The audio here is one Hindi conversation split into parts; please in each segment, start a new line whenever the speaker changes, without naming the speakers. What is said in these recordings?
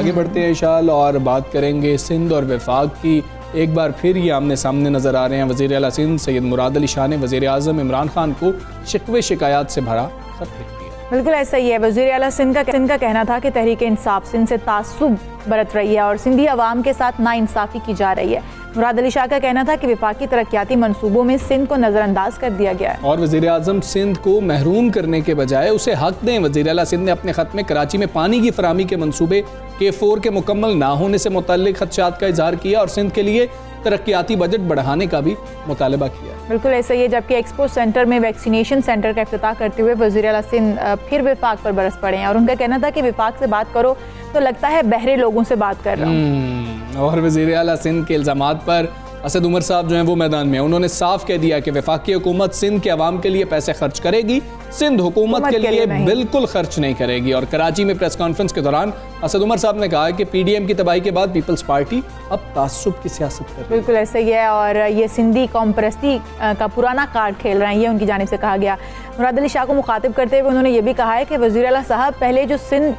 आगे बढ़ते हैं इंशाअल्लाह और बात करेंगे सिंध और वफाक की। एक बार फिर ये आमने सामने नज़र आ रहे हैं। वज़ीर आला सिंध सैयद मुराद अली शाह ने वज़ीर आज़म इमरान खान को शिकवे शिकायत से भरा खत लिख दिया।
बिल्कुल ऐसा ही है। वज़ीर आला सिंध का कहना था कि तहरीक इंसाफ सिंध से तासुब बरत रही है और सिंधी अवाम के साथ नाइंसाफ़ी की जा रही है। मुराद अली शाह का कहना था कि वफाकी तरक्याती मनसूबों में सिंध को नज़रअंदाज कर दिया गया है
और वज़ीर आज़म सिंध को महरूम करने के बजाय उसे हक दें। वज़ीर आला सिंध ने अपने ख़त में कराची में पानी की फराहमी के मनसूबे K4 के मुकम्मल ना होने से मुतल्लिक़ खदशात का इज़हार किया और सिंध के लिए तरक्याती बजट बढ़ाने का भी मुतालबा किया।
बिल्कुल ऐसा ही है। जबकि एक्सपो सेंटर में वैक्सीनेशन सेंटर का इफ्तिताह करते हुए वज़ीर आला सिंध फिर वफाक पर बरस पड़े हैं और उनका कहना था कि वफाक से बात करो तो लगता है बहरे लोगों से बात कर रहा हूँ।
और वज़ीर आला सिंध के इल्ज़ामात पर असद उमर साहब जो हैं वो मैदान में। उन्होंने साफ कह दिया कि वफाकी हुकूमत सिंध के अवाम के लिए पैसे खर्च करेगी, सिंध हुकूमत के लिए बिल्कुल खर्च नहीं करेगी। और कराची में प्रेस कॉन्फ्रेंस के दौरान असद उमर साहब ने कहा कि PDM की तबाही के बाद पीपल्स पार्टी अब तासुब की सियासत कर रही है।
बिल्कुल ऐसा ही है और ये सिंधी कौम परस्ती का पुराना कार्ड खेल रहे हैं, ये उनकी जानिब से कहा गया। मुराद अली शाह को मुखातिब करते हुए उन्होंने ये भी कहा है कि वज़ीर आला साहब पहले जो सिंध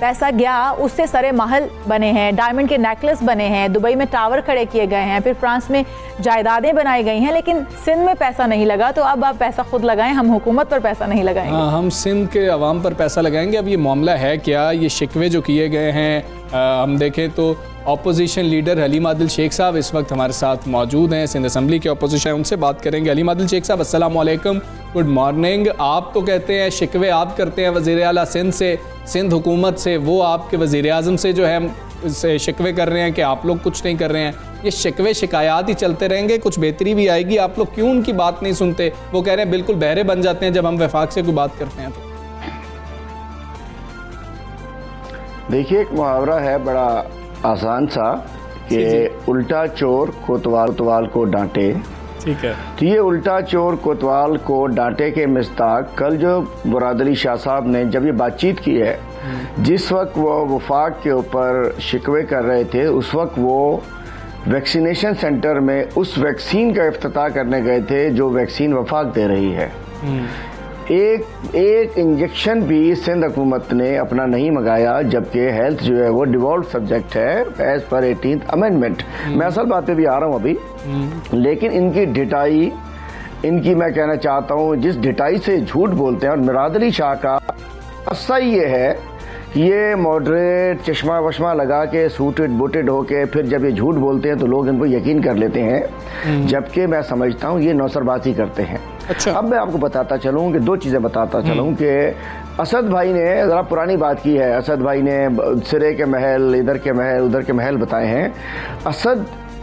पैसा गया उससे सरे महल बने हैं, डायमंड के नेकलेस बने हैं, दुबई में टावर खड़े किए गए हैं, फिर फ्रांस में जायदादें बनाई गई हैं, लेकिन सिंध में पैसा नहीं लगा। तो अब आप पैसा खुद लगाएं, हम हुकूमत पर पैसा नहीं लगाएंगे।
हाँ, हम सिंध के अवाम पर पैसा लगाएंगे। अब ये मामला है क्या, ये शिकवे जो किए गए हैं, हम देखें तो अपोजिशन लीडर हलीम आदिल शेख साहब इस वक्त हमारे साथ मौजूद हैं, सिंध असम्बली के अपोजिशन, उनसे बात करेंगे। हलीम आदिल शेख साहब अस्सलाम वालेकुम, गुड मॉर्निंग। आप तो कहते हैं शिकवे आप करते हैं वज़ीर आला सिंध से, सिंध हुकूमत से, वो आपके वज़ीर आज़म से जो है से शिकवे कर रहे हैं कि आप लोग कुछ नहीं कर रहे हैं। ये शिकवे शिकायत ही चलते रहेंगे, कुछ बेहतरी भी आएगी? आप लोग क्यों उनकी बात नहीं सुनते? वो कह रहे हैं बिल्कुल बहरे बन जाते हैं जब हम वफाक से कोई बात करते हैं। तो
देखिए, एक मुहावरा है बड़ा आसान सा कि उल्टा चोर कोतवाल को डांटे।
ठीक है,
तो ये उल्टा चोर कोतवाल को डांटे के मिस्ताक कल जो मुराद अली शाह साहब ने जब ये बातचीत की है, जिस वक्त वो वफाक के ऊपर शिकवे कर रहे थे, उस वक्त वो वैक्सीनेशन सेंटर में उस वैक्सीन का इफ्तिताह करने गए थे जो वैक्सीन वफाक दे रही है। एक इंजेक्शन भी सिंध हुकूमत ने अपना नहीं मंगाया, जबकि हेल्थ जो है वो डिवॉल्व सब्जेक्ट है एज पर 18th अमेंडमेंट। मैं असल बात पे भी आ रहा हूँ अभी, लेकिन इनकी ढिठाई, इनकी मैं कहना चाहता हूँ जिस ढिठाई से झूठ बोलते हैं। और मुराद अली शाह का अस्सा ये है, ये मॉडरेट चश्मा वश्मा लगा के सूटेड बूटेड होके फिर जब ये झूठ बोलते हैं तो लोग इनको यकीन कर लेते हैं, जबकि मैं समझता हूँ ये नौसरबाजी करते हैं।
अच्छा।
अब मैं आपको बताता चलूँ कि दो चीज़ें बताता चलूँ कि असद भाई ने ज़रा पुरानी बात की है। असद भाई ने सिरे के महल, इधर के महल, उधर के महल बताए हैं।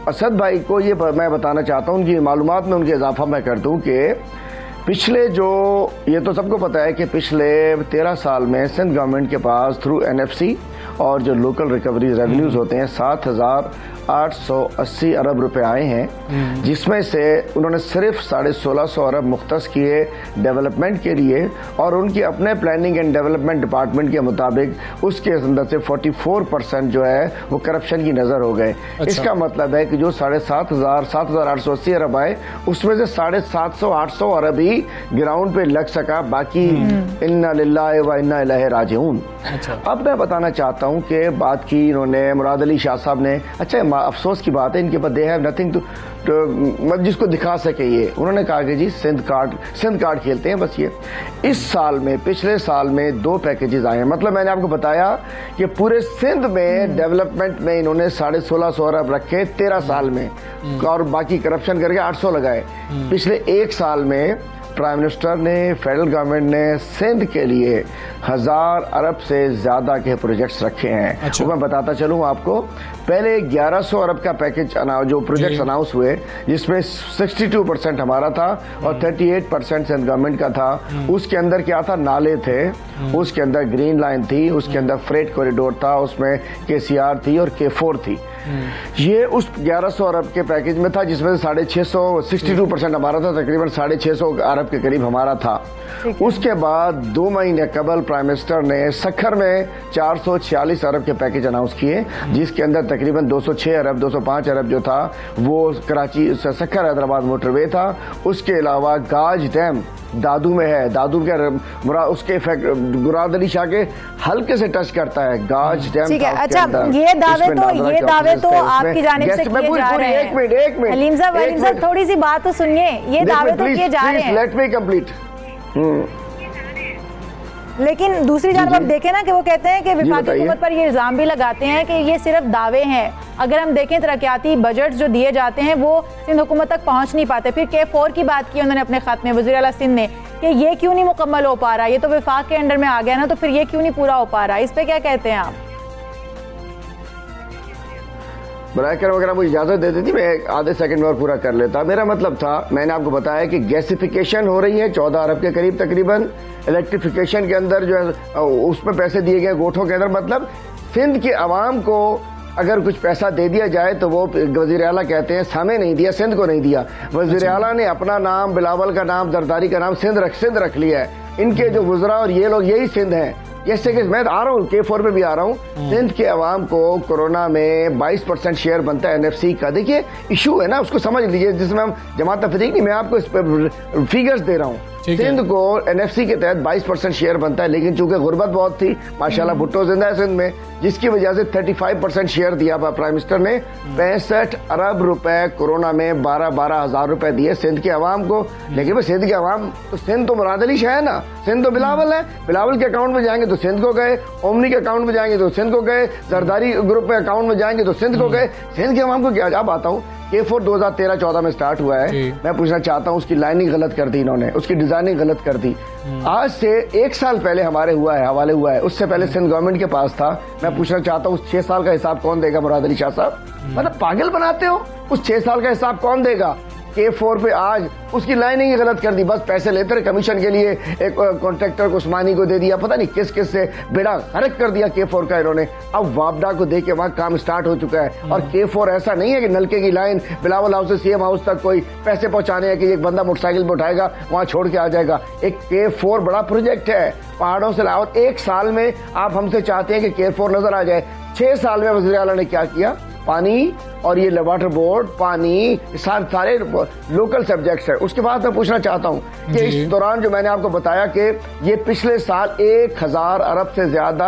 असद भाई को ये मैं बताना चाहता हूँ, उनकी मालूमात में उनकी इजाफा मैं कर दूँ कि पिछले जो, ये तो सबको पता है कि पिछले 13 साल में सिंध गवर्नमेंट के पास थ्रू NFC और जो लोकल रिकवरी रेवेन्यूज होते हैं 7,880 अरब रुपए आए हैं, जिसमें से उन्होंने सिर्फ 1650 अरब मुख्तस किए डेवलपमेंट के लिए और उनके अपने प्लानिंग एंड डेवलपमेंट डिपार्टमेंट के मुताबिक उसके अंदर से 44% जो है वो करप्शन की नज़र हो गए। अच्छा। इसका मतलब है कि जो 7,880 अरब आए उसमें से 750-800 अरब ही ग्राउंड पे लग सका, बाकी इन्ना लिल्लाहि व इन्ना इलैहि राजिऊन।
अच्छा।
अब मैं बताना चाहता हूँ कि बात की इन्होंने मुराद अली शाह साहब ने, अच्छा अफसोस की बात है इनके पास दे हैव नथिंग टू जिसको दिखा सके ये, उन्होंने कहा कि जी सिंध कार्ड खेलते हैं बस। ये इस साल में, पिछले साल में 2 पैकेजेस आए हैं। मतलब मैंने आपको बताया कि पूरे सिंध में डेवलपमेंट में इन्होंने 1650 अरब रखे 13 साल में और बाकी करप्शन करके 800 लगाए। पिछले 1 साल में प्राइम मिनिस्टर ने, फेडरल गवर्नमेंट ने सिंध के लिए 1000 अरब से ज्यादा के प्रोजेक्ट्स रखे हैं। अच्छा। तो मैं बताता चलूं आपको, पहले 1100 अरब का पैकेज जो प्रोजेक्ट्स अनाउंस हुए, जिसमें 62% हमारा था और 38% सिंध गवर्नमेंट का था। उसके अंदर क्या था, नाले थे, उसके अंदर ग्रीन लाइन थी, उसके अंदर फ्रेट कॉरिडोर था, उसमें KCR थी और K4 थी। ये उस 1100 अरब के पैकेज में था, जिसमें से 650, 62% हमारा था, तकरीबन 650 अरब के करीब हमारा था। उसके बाद 2 महीने कबल प्राइम मिनिस्टर ने सखर में 446 अरब के पैकेज अनाउंस किए, जिसके अंदर तकरीबन 206 अरब 205 अरब जो था वो कराची सखर हैदराबाद मोटरवे था। उसके अलावा गाज डैम दादू में है, दादू के उसके इफेक्ट मुराद अली शाह के हल्के से टच करता है गाज डैम।
ठीक है, अच्छा ये दावे तो आपकी जानिब से किए जा रहे हैं।
एक मिनट
हलीम साहब थोड़ी सी बात तो सुनिए, ये दावे तो किए जा रहे हैं।
Let me complete.
लेकिन दूसरी जानब आप देखें ना कि वो कहते हैं कि वफाकी हुकूमत पर ये इल्ज़ाम भी लगाते हैं कि ये सिर्फ दावे हैं। अगर हम देखें तरक्याती बजट जो दिए जाते हैं वो सिंध हुकूमत तक पहुंच नहीं पाते। फिर K4 की बात की उन्होंने अपने खत में, वज़ीर आला सिंध ने, कि ये क्यों नहीं मुकम्मल हो पा रहा, ये तो वफाक के अंडर में आ गया ना, तो फिर ये क्यों नहीं पूरा हो पा रहा, इस पर क्या कहते हैं आप?
बराए कर वगैरह मुझे इजाज़त दे देती, मैं आधे सेकंड में और पूरा कर लेता। मेरा मतलब था, मैंने आपको बताया कि गैसिफिकेशन हो रही है 14 अरब के करीब तकरीबन। इलेक्ट्रिफिकेशन के अंदर जो है उसमें पैसे दिए गए गोठों के अंदर। मतलब सिंध के अवाम को अगर कुछ पैसा दे दिया जाए तो वो वज़ीर आला कहते हैं हमें नहीं दिया, सिंध को नहीं दिया। वज़ीर आला ने अपना नाम, बिलावल का नाम, जरदारी का नाम सिंध रख लिया है। इनके जो गुजरा और ये लोग यही सिंध हैं। जैसे कि मैं आ रहा हूँ K4 पे भी आ रहा हूँ। सिंध के अवाम को कोरोना में 22% शेयर बनता है NFC का। देखिए इशू है ना, उसको समझ लीजिए, जिसमें हम जमात तफरीक नहीं, मैं आपको इस पर फिगर्स दे रहा हूँ। सिंध को NFC के तहत 22% शेयर बनता है, लेकिन चूंकि गुर्बत बहुत थी, माशाल्लाह भुट्टो जिंदा है सिंध में, जिसकी वजह से 35% शेयर दिया प्राइम मिनिस्टर ने। 65 अरब रुपए कोरोना में 12-12 हज़ार रुपए दिए सिंध के अवाम को। लेकिन सिंध के अवाम तो, सिंध तो मुराद अली शाह है ना, सिंध तो बिलावल है। बिलावल के अकाउंट में जाएंगे तो सिंध को गए, ओमनी के अकाउंट में जाएंगे तो सिंध को गए, जरदारी ग्रुप के अकाउंट में जाएंगे तो सिंध को गए। सिंध के अवाम को क्या? अब आता हूँ, K4 2013-14 में स्टार्ट हुआ है। मैं पूछना चाहता हूँ, उसकी लाइनिंग गलत कर दी इन्होंने, उसकी डिजाइनिंग गलत कर दी। आज से 1 साल पहले हवाले हुआ है, उससे पहले सिंध गवर्नमेंट के पास था। मैं पूछना चाहता हूँ, उस 6 साल का हिसाब कौन देगा मुराद अली शाह साहब? मतलब पागल बनाते हो, उस 6 साल का हिसाब कौन देगा? K4 पे आज उसकी लाइनिंग ही गलत कर दी। बस पैसे लेते रहे कमीशन के लिए, एक कॉन्ट्रैक्टर को उस्मानी को दे दिया, पता नहीं किस किस से बेड़ा गर्क कर दिया K4 का इन्होंने। अब वापडा को दे के वहाँ काम स्टार्ट हो चुका है। और K4 ऐसा नहीं है कि नलके की लाइन बिलावल हाउस से CM हाउस तक कोई पैसे पहुंचाने हैं कि एक बंदा मोटरसाइकिल पे उठाएगा वहाँ छोड़ के आ जाएगा। एक K4 बड़ा प्रोजेक्ट है, पहाड़ों से लाओ। 1 साल में आप हमसे चाहते हैं कि K4 नजर आ जाए। 6 साल में वज़ीर आला ने क्या किया? पानी और ये वाटर बोर्ड, पानी, सारे लोकल सब्जेक्ट्स है। उसके बाद मैं पूछना चाहता हूँ कि इस दौरान जो मैंने आपको बताया कि ये पिछले साल 1000 अरब से ज्यादा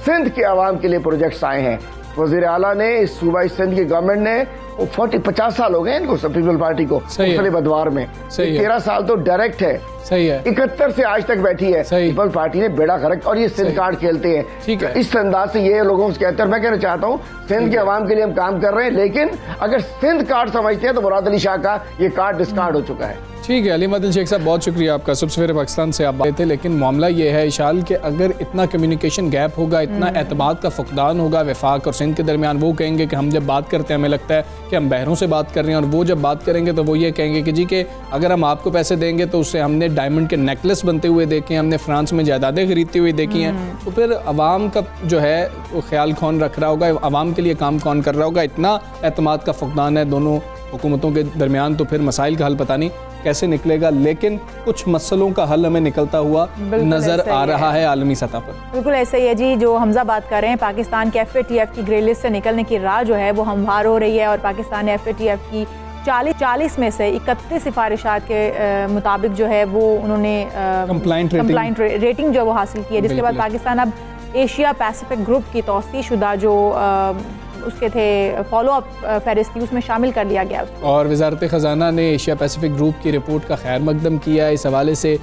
सिंध के अवाम के लिए प्रोजेक्ट्स आए हैं। वज़ीर आला ने, इस सूबाई सिंध की गवर्नमेंट ने 50 साल हो गए इनको, पीपल पार्टी को, मुख्तलिफ अदवार में। 13 साल तो डायरेक्ट है।
सही है।
71 से आज तक बैठी है पीपल पार्टी ने, बेड़ा गर्क। और ये सिंध कार्ड खेलते हैं।
ठीक है।
इस अंदाज से ये लोगों से कहते हैं। मैं कहना चाहता हूँ, सिंध के अवाम के लिए हम काम कर रहे हैं, लेकिन अगर सिंध कार्ड समझते हैं तो मुराद अली शाह का ये कार्ड डिस्कार्ड हो चुका है।
ठीक है, हलीम आदिल शेख साहब बहुत शुक्रिया आपका। सुबह सवेरे पाकिस्तान से आप बात थे, लेकिन मामला ये है इशाल कि अगर इतना कम्युनिकेशन गैप होगा, इतना एतमाद का फुकदान होगा वफाक और सिंध के दरमियान, वो कहेंगे कि हम जब बात करते हैं हमें लगता है कि हम बहरों से बात कर रहे हैं, और वो जब बात करेंगे तो वो ये कहेंगे कि जी कि अगर हम आपको पैसे देंगे तो उससे हमने डायमंड के नेकलेस बनते हुए देखे हैं, हमने फ्रांस में जायदादें खरीदती हुई देखी हैं। तो फिर अवाम का जो है वो ख्याल कौन रख रहा होगा, अवाम के लिए काम कौन कर रहा होगा? इतना एतमाद का फुकदान है दोनों हुकूमतों के दरमियान, तो फिर मसाइल का हल पता नहीं कैसे निकलेगा। लेकिन कुछ मसलों का हल हमें निकलता हुआ नजर आ रहा है आलमी सतह पर। बिल्कुल
ऐसा ही है जी, जो हमजा बात कर रहे हैं, पाकिस्तान के FATF की ग्रे लिस्ट से निकलने की राह जो है वो हमवार हो रही है। और पाकिस्तान ने FATF की 40 में से 31 सिफारिशात के मुताबिक जो है वो उन्होंने कंप्लाइंट रेटिंग जो वो हासिल की है, जिसके बाद पाकिस्तान अब एशिया पैसिफिक ग्रुप की तौसीह शुदा जो उसके थे फॉलो अप फहरिस्त थी, उसमें शामिल कर लिया गया।
और वजारत ख़जाना ने एशिया पैसिफिक ग्रुप की रिपोर्ट का खैर मकदम किया। इस हवाले से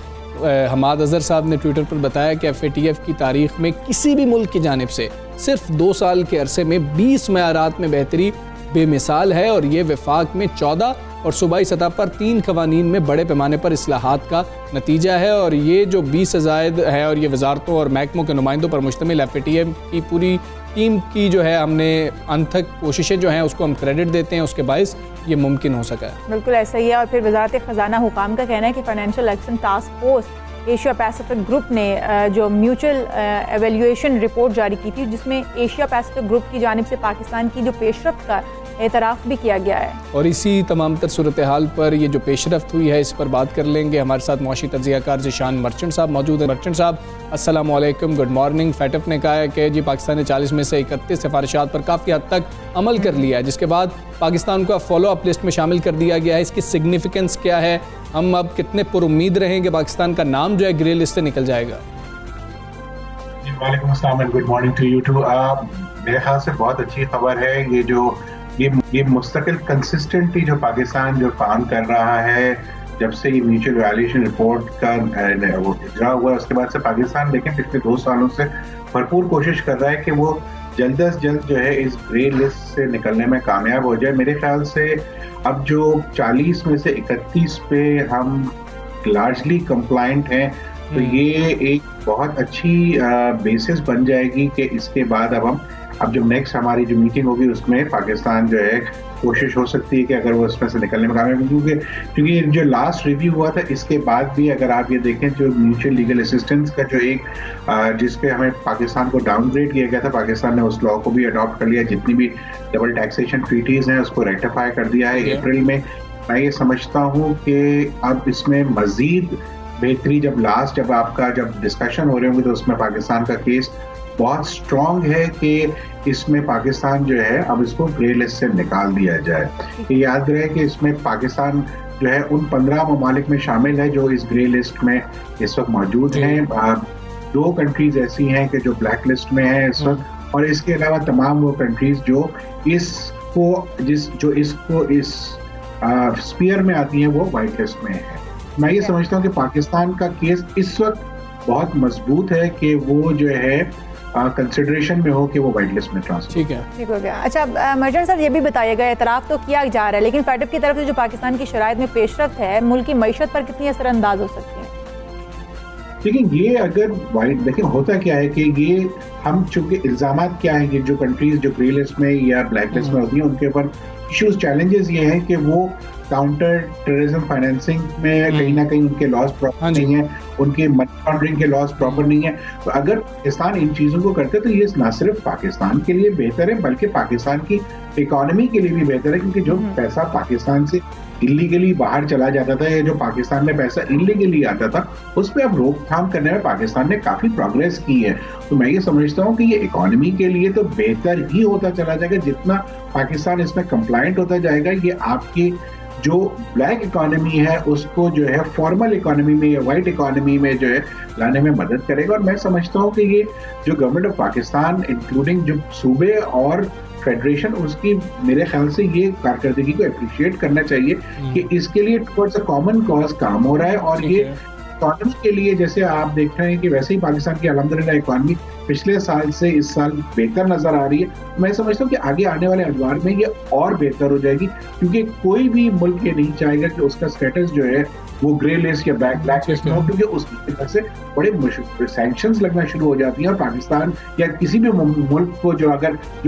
हमाद अजहर साहब ने ट्विटर पर बताया कि FATF की तारीख में किसी भी मुल्क की जानिब से सिर्फ 2 साल के अरसे में 20 मयारात में बेहतरी बेमिसाल है, और ये वफाक में 14 और सूबाई सतह पर 3 कवानीन में बड़े पैमाने पर इस्लाहात का नतीजा है। और ये जो 20 ज़ायद है और ये वजारतों और महकमों के नुमाइंदों पर मुश्तमिल FATF की पूरी टीम की जो है हमने अनथक कोशिशें जो हैं उसको हम क्रेडिट देते हैं, उसके बायस ये मुमकिन हो सका है।
बिल्कुल ऐसा ही है। और फिर वजारत ख़जाना हुकाम का कहना है कि financial action task force Asia Pacific group ने जो म्यूचुअल एवेल्यूएशन रिपोर्ट जारी की थी, जिसमें एशिया पैसिफिक ग्रुप की जानिब से पाकिस्तान की जो पेशरफ्त का एतराफ़ भी किया गया है।
और इसी तमाम तर सूरत हाल पर ये जो पेशरफ्त हुई है इस पर बात कर लेंगे। हमारे साथ मौशी तज्ज़ियाकार ज़ीशान मर्चेंट साहब मौजूद हैं। मर्चेंट साहब अस्सलाम वालेकुम, गुड मॉर्निंग। FATF ने कहा है कि जी पाकिस्तान ने 40 में से 31 सिफारिशात पर काफ़ी हद तक अमल कर लिया है, जिसके बाद पाकिस्तान को फॉलो अप लिस्ट में शामिल कर दिया गया है। इसकी सिग्निफिकेंस क्या है, हम अब कितने पुरुम्मीद रहें कि पाकिस्तान का नाम जो है ग्रे लिस्ट से निकल जाएगा?
वालेकुम अस्सलाम and good morning to you too. मेरे ख्याल से बहुत अच्छी खबर है ये मुस्तकिल कंसिस्टेंटली जो पाकिस्तान जो काम कर रहा है जब से ये म्यूचुअल वैल्यूएशन रिपोर्ट का वो इजरा हुआ उसके बाद से पाकिस्तान लेकिन पिछले 2 सालों से भरपूर कोशिश कर रहा है कि वो जल्द अज जल्द जो है इस ग्रे लिस्ट से निकलने में कामयाब हो जाए। मेरे ख्याल से अब जो 40 में से 31 पे हम लार्जली कंप्लायंट हैं तो ये एक बहुत अच्छी बेसिस बन जाएगी कि इसके बाद अब जो नेक्स्ट हमारी जो मीटिंग होगी उसमें पाकिस्तान जो है कोशिश हो सकती है कि अगर वो इसमें से निकलने में कामयाब क्योंकि जो लास्ट रिव्यू हुआ था इसके बाद भी अगर आप ये देखें जो म्यूचुअल लीगल असिस्टेंस का जो एक जिसपे हमें पाकिस्तान को डाउनग्रेड किया गया था, पाकिस्तान ने उस लॉ को भी अडॉप्ट कर लिया, जितनी भी डबल टैक्सेशन ट्रीटीज हैं उसको रेक्टिफाई कर दिया है अप्रैल में। मैं ये समझता हूँ कि अब इसमें मजीद बेहतरी जब आपका डिस्कशन हो रहे होंगे तो उसमें पाकिस्तान का केस बहुत स्ट्रॉन्ग है कि इसमें पाकिस्तान जो है अब इसको ग्रे लिस्ट से निकाल दिया जाए। ये याद रहे कि इसमें पाकिस्तान जो है उन 15 ममालिक में शामिल है जो इस ग्रे लिस्ट में इस वक्त मौजूद हैं। 2 कंट्रीज ऐसी हैं कि जो ब्लैक लिस्ट में है इस वक्त, और इसके अलावा तमाम वो कंट्रीज जो इसको इस स्पीयर में आती हैं वो वाइट लिस्ट में है। मैं ये समझता हूँ कि पाकिस्तान का केस इस वक्त बहुत मजबूत है कि वो जो है कंसिडरेशन में हो कि वो वाइट लिस्ट में ट्रांसफर।
ठीक हो गया। अच्छा मर्चेंट साहब ये भी बताइएगा, एतराफ़ तो किया जा रहा है लेकिन फैटफ की तरफ से जो पाकिस्तान की शराइत में पेशरफ्त है मुल्क की मईशत पर कितनी असरअंदाज हो सकती है?
लेकिन ये अगर वाइट देखिए होता क्या है कि ये हम चूंकि इल्जामात क्या है कि जो कंट्रीज जो ग्रे लिस्ट में या ब्लैक लिस्ट में होती हैं उनके ऊपर इश्यूज चैलेंजेस ये हैं कि वो काउंटर टेररिज्म फाइनेंसिंग में कहीं ना कहीं उनके लॉज प्रॉपर नहीं है, उनके मनी लॉन्ड्रिंग के लॉज प्रॉपर नहीं है। तो अगर पाकिस्तान इन चीजों को करते तो ये ना सिर्फ पाकिस्तान के लिए बेहतर है बल्कि पाकिस्तान की इकोनॉमी के लिए भी बेहतर है, क्योंकि जो पैसा पाकिस्तान से इलीगली बाहर चला जाता था या जो पाकिस्तान में पैसा इलीगली आता था उस पर अब रोकथाम करने में पाकिस्तान ने काफी प्रोग्रेस की है। तो मैं ये समझता हूँ कि ये इकोनॉमी के लिए तो बेहतर ही होता चला जाएगा, जितना पाकिस्तान इसमें कंप्लायंट होता जाएगा ये आपकी जो ब्लैक इकोनॉमी है उसको जो है फॉर्मल इकोनॉमी में या वाइट इकोनॉमी में जो है लाने में मदद करेगा। और मैं समझता हूँ कि ये जो गवर्नमेंट ऑफ पाकिस्तान इंक्लूडिंग जो सूबे और फेडरेशन उसकी मेरे ख्याल से ये कारकर्दगी को अप्रिशिएट करना चाहिए कि इसके लिए टुवर्ड्स अ कॉमन कॉज काम हो रहा है। और ये इकोनॉमी के लिए जैसे आप देख रहे हैं कि वैसे ही पाकिस्तान की अल्हम्दुलिल्लाह इकोनॉमी पिछले साल से इस साल बेहतर नजर आ रही है। मैं समझता हूँ कि आगे आने वाले अदवार में ये और बेहतर हो जाएगी, क्योंकि कोई भी मुल्क ये नहीं चाहेगा कि उसका स्टेटस जो है वो ग्रे लिस्ट या ब्लैक लिस्ट में हो, क्योंकि उसकी वजह से बड़े सैंक्शंस लगना शुरू हो जाती हैं और पाकिस्तान या किसी भी मुल्क को जो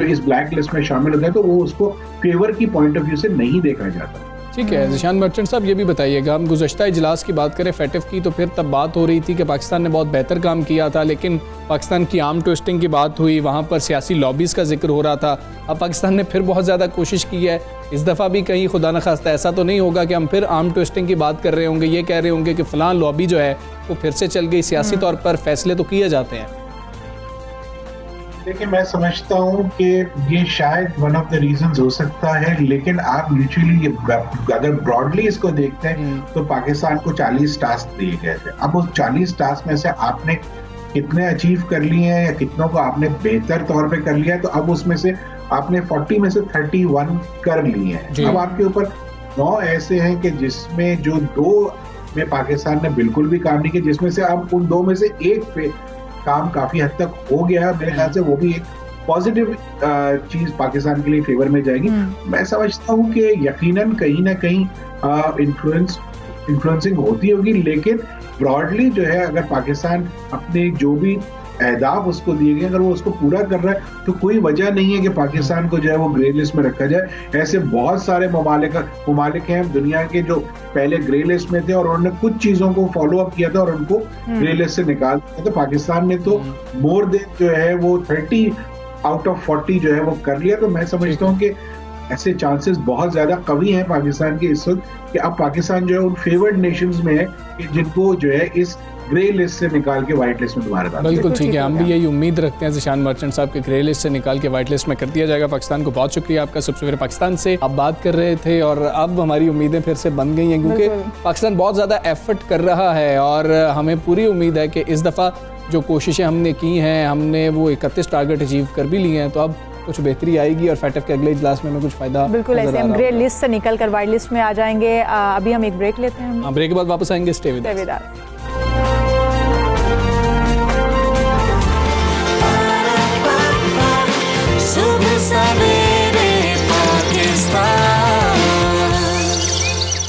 इस ब्लैक लिस्ट में शामिल होता है तो वो उसको फेवर की पॉइंट ऑफ व्यू से नहीं देखा जाता।
ठीक है ज़ीशान मर्चेंट साहब, ये भी बताइएगा, हम गुज़श्ता इजलास की बात करें फैटफ की तो फिर तब बात हो रही थी कि पाकिस्तान ने बहुत बेहतर काम किया था, लेकिन पाकिस्तान की आर्म ट्विस्टिंग की बात हुई, वहाँ पर सियासी लॉबीज़ का जिक्र हो रहा था। अब पाकिस्तान ने फिर बहुत ज़्यादा कोशिश की है, इस दफ़ा भी कहीं खुदा न खास्ता ऐसा तो नहीं होगा कि हम फिर आर्म ट्विस्टिंग की बात कर रहे होंगे, ये कह रहे होंगे कि फ़लाँ लॉबी जो है वो फिर से चल गई, सियासी तौर पर फैसले तो किए जाते हैं।
देखिए मैं समझता हूँ कि ये शायद वन ऑफ द रीजंस हो सकता है, लेकिन आप म्यूचुअली अगर ब्रॉडली इसको देखते हैं तो पाकिस्तान को 40 टास्क दिए गए थे। अब उस 40 टास्क में से आपने कितने अचीव कर लिए हैं या कितनों को आपने बेहतर तौर पे कर लिया है, तो अब उसमें से आपने 40 में से 31 कर लिए हैं। अब आपके ऊपर 9 ऐसे हैं कि जिसमें जो 2 में पाकिस्तान ने बिल्कुल भी काम नहीं किया, जिसमें से अब उन 2 में से 1 पे काम काफी हद तक हो गया है। मेरे ख्याल से वो भी एक पॉजिटिव चीज पाकिस्तान के लिए फेवर में जाएगी। मैं समझता हूँ कि यकीनन कहीं ना कहीं इन्फ्लुएंसिंग होती होगी, लेकिन ब्रॉडली जो है अगर पाकिस्तान अपने जो भी अहदाफ उसको दिए गए अगर वो उसको पूरा कर रहा है तो कोई वजह नहीं है कि पाकिस्तान को जो है वो ग्रे लिस्ट में रखा जाए। ऐसे बहुत सारे ममालिक हैं दुनिया के जो पहले ग्रे लिस्ट में थे और उन्होंने कुछ चीजों को फॉलो अप किया था और उनको ग्रे लिस्ट से निकाल दिया था। पाकिस्तान ने तो मोर देन जो है वो 30 आउट ऑफ 40 जो है वो कर लिया। तो मैं समझता हूँ कि ऐसे चांसेस बहुत ज्यादा कवी हैं पाकिस्तान के इस वक्त कि अब पाकिस्तान जो है उन फेवर्ड नेशंस में है कि जिनको जो है इस ग्रे लिस्ट से निकाल के व्हाइट लिस्ट में दोबारा डाल दिया।
बिल्कुल ठीक है, हम भी
होगा।
यही उम्मीद रखते हैं ज़िशान मर्चेंट साहब के ग्रे लिस्ट से निकाल के वाइट लिस्ट में कर दिया जाएगा। पाकिस्तान को बहुत शुक्रिया आपका। सबसे पहले पाकिस्तान से आप बात कर रहे थे और अब हमारी उम्मीदें फिर से बन गई हैं, क्योंकि पाकिस्तान बहुत ज़्यादा एफर्ट कर रहा है और हमें पूरी उम्मीद है कि इस दफ़ा जो कोशिशें हमने की हैं, हमने वो 31 टारगेट अचीव कर भी लिए हैं, तो अब कुछ बेहतरी आएगी और फैटफ के अगले इजलास में हमें कुछ फ़ायदा
बिल्कुल
नज़र
ऐसे
आ
हम
रहा
ग्रे
होगा।
लिस्ट से निकल कर वाइट लिस्ट में आ जाएंगे। अभी हम एक ब्रेक लेते हैं।
हाँ, ब्रेक के बाद वापस आएंगे। Stay with us.
With us.